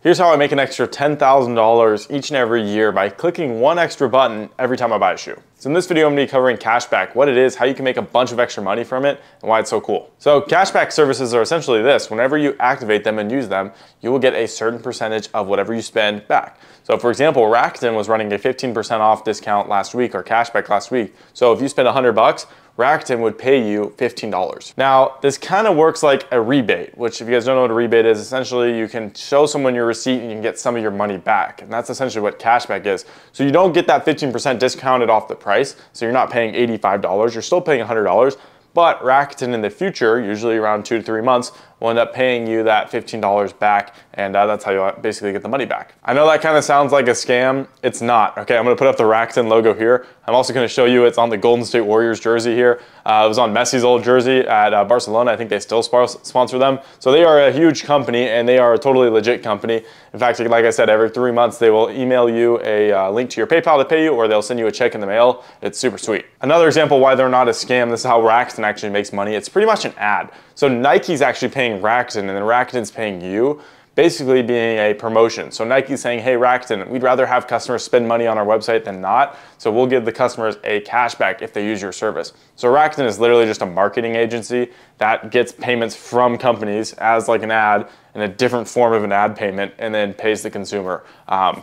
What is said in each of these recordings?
Here's how I make an extra $10,000 each and every year by clicking one extra button every time I buy a shoe. So in this video, I'm going to be covering Cashback, what it is, how you can make a bunch of extra money from it, and why it's so cool. So Cashback services are essentially this. Whenever you activate them and use them, you will get a certain percentage of whatever you spend back. So for example, Rakuten was running a 15% off discount last week, or Cashback last week. So if you spend $100, Rakuten would pay you $15. Now, this kind of works like a rebate, which if you guys don't know what a rebate is, essentially you can show someone your receipt and you can get some of your money back. And that's essentially what Cashback is. So you don't get that 15% discounted off the price. So you're not paying $85, you're still paying $100. But Rakuten in the future, usually around 2 to 3 months, will end up paying you that $15 back, and that's how you basically get the money back. I know that kind of sounds like a scam. It's not. Okay, I'm going to put up the Rakuten logo here. I'm also going to show you it's on the Golden State Warriors jersey here. It was on Messi's old jersey at Barcelona. I think they still sponsor them. So they are a huge company, and they are a totally legit company. In fact, like I said, every 3 months they will email you a link to your PayPal to pay you, or they'll send you a check in the mail. It's super sweet. Another example why they're not a scam, this is how Rakuten actually makes money. It's pretty much an ad. So Nike's actually paying Rakuten, and then Rakuten's paying you, basically being a promotion. So Nike's saying, hey Rakuten, we'd rather have customers spend money on our website than not, so we'll give the customers a cashback if they use your service. So Rakuten is literally just a marketing agency that gets payments from companies as like an ad in a different form of an ad payment, and then pays the consumer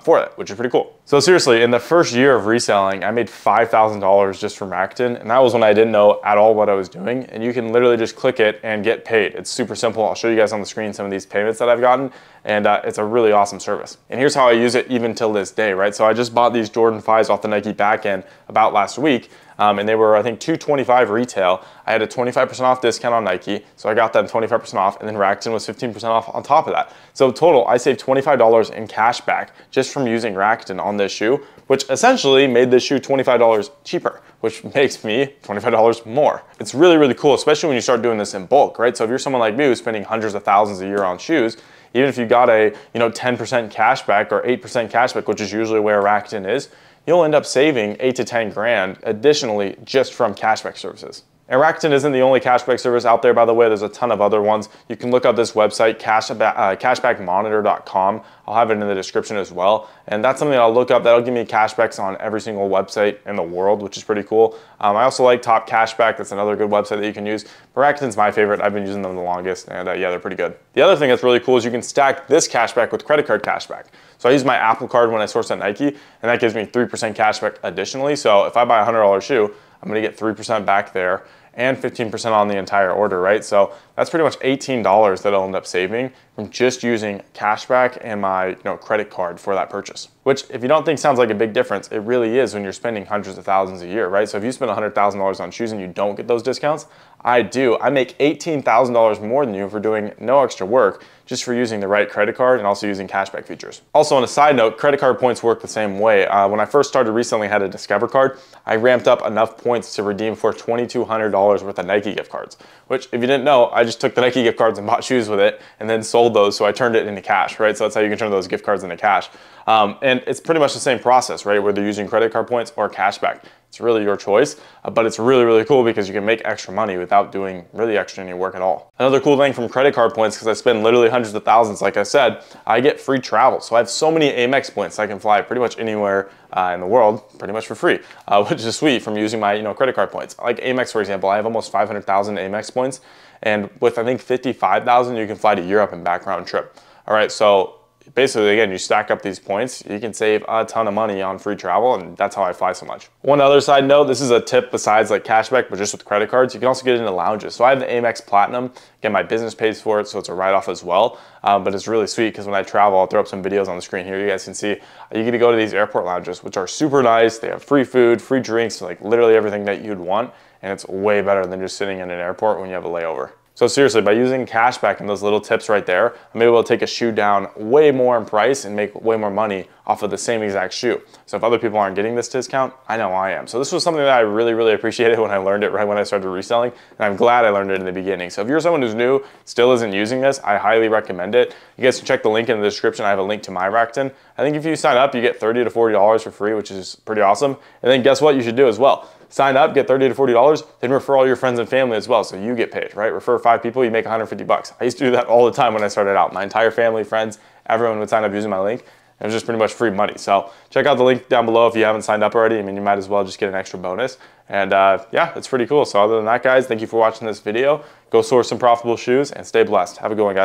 for it, which is pretty cool. So seriously, in the first year of reselling, I made $5,000 just from Rakuten, and that was when I didn't know at all what I was doing. And you can literally just click it and get paid. It's super simple. I'll show you guys on the screen some of these payments that I've gotten, and it's a really awesome service. And here's how I use it even till this day, right? So I just bought these Jordan 5s off the Nike backend about last week. And they were, I think, $225 retail. I had a 25% off discount on Nike, so I got them 25% off, and then Rakuten was 15% off on top of that. So total, I saved $25 in cash back just from using Rakuten on this shoe, which essentially made this shoe $25 cheaper, which makes me $25 more. It's really, really cool, especially when you start doing this in bulk, right? So if you're someone like me who's spending hundreds of thousands a year on shoes, even if you got a 10% cash back or 8% cash back, which is usually where Rakuten is, you'll end up saving 8 to 10 grand additionally just from cashback services. And Rakuten isn't the only cashback service out there, by the way. There's a ton of other ones. You can look up this website, cashbackmonitor.com. I'll have it in the description as well. And that's something I'll look up. That'll give me cashbacks on every single website in the world, which is pretty cool. I also like Top Cashback. That's another good website that you can use. But Rakuten's my favorite. I've been using them the longest, and yeah, they're pretty good. The other thing that's really cool is you can stack this cashback with credit card cashback. So I use my Apple Card when I source at Nike, and that gives me 3% cashback additionally. So if I buy a $100 shoe, I'm gonna get 3% back there and 15% on the entire order, right? So that's pretty much $18 that I'll end up saving from just using cashback and my credit card for that purchase. Which, if you don't think sounds like a big difference, it really is when you're spending hundreds of thousands a year, right? So if you spend $100,000 on shoes and you don't get those discounts, I do. I make $18,000 more than you for doing no extra work, just for using the right credit card and also using cashback features. Also, on a side note, credit card points work the same way. When I first started reselling, I had a Discover card. I ramped up enough points to redeem for $2,200 worth of Nike gift cards, which, if you didn't know, I just took the Nike gift cards and bought shoes with it and then sold those, so I turned it into cash, right? So that's how you can turn those gift cards into cash. And it's pretty much the same process, right? Whether you're using credit card points or cashback. It's really your choice, but it's really, really cool because you can make extra money without doing really extra any work at all. Another cool thing from credit card points, because I spend literally hundreds of thousands, like I said, I get free travel. So I have so many Amex points, I can fly pretty much anywhere in the world, pretty much for free, which is sweet from using my credit card points. Like Amex, for example, I have almost 500,000 Amex points, and with I think 55,000, you can fly to Europe and back round trip. All right, so basically, again, you stack up these points, you can save a ton of money on free travel, and that's how I fly so much. One other side note, this is a tip besides like cashback, but just with credit cards, you can also get into lounges. So I have the Amex Platinum. Again, my business pays for it, so it's a write-off as well. But it's really sweet because when I travel, I'll throw up some videos on the screen here. You guys can see you get to go to these airport lounges, which are super nice. They have free food, free drinks, like literally everything that you'd want. And it's way better than just sitting in an airport when you have a layover. So seriously, by using cashback and those little tips right there, I'm able to take a shoe down way more in price and make way more money off of the same exact shoe. So if other people aren't getting this discount, I know I am. So this was something that I really, really appreciated when I learned it right when I started reselling, and I'm glad I learned it in the beginning. So if you're someone who's new, still isn't using this, I highly recommend it. You guys can check the link in the description. I have a link to my Rakuten. I think if you sign up, you get $30 to $40 for free, which is pretty awesome. And then guess what you should do as well? Sign up, get $30 to $40, then refer all your friends and family as well, so you get paid, right? Refer 5 people, you make 150 bucks. I used to do that all the time when I started out. My entire family, friends, everyone would sign up using my link. It was just pretty much free money. So check out the link down below if you haven't signed up already. I mean, you might as well just get an extra bonus. And yeah, it's pretty cool. So other than that, guys, thank you for watching this video. Go source some profitable shoes and stay blessed. Have a good one, guys.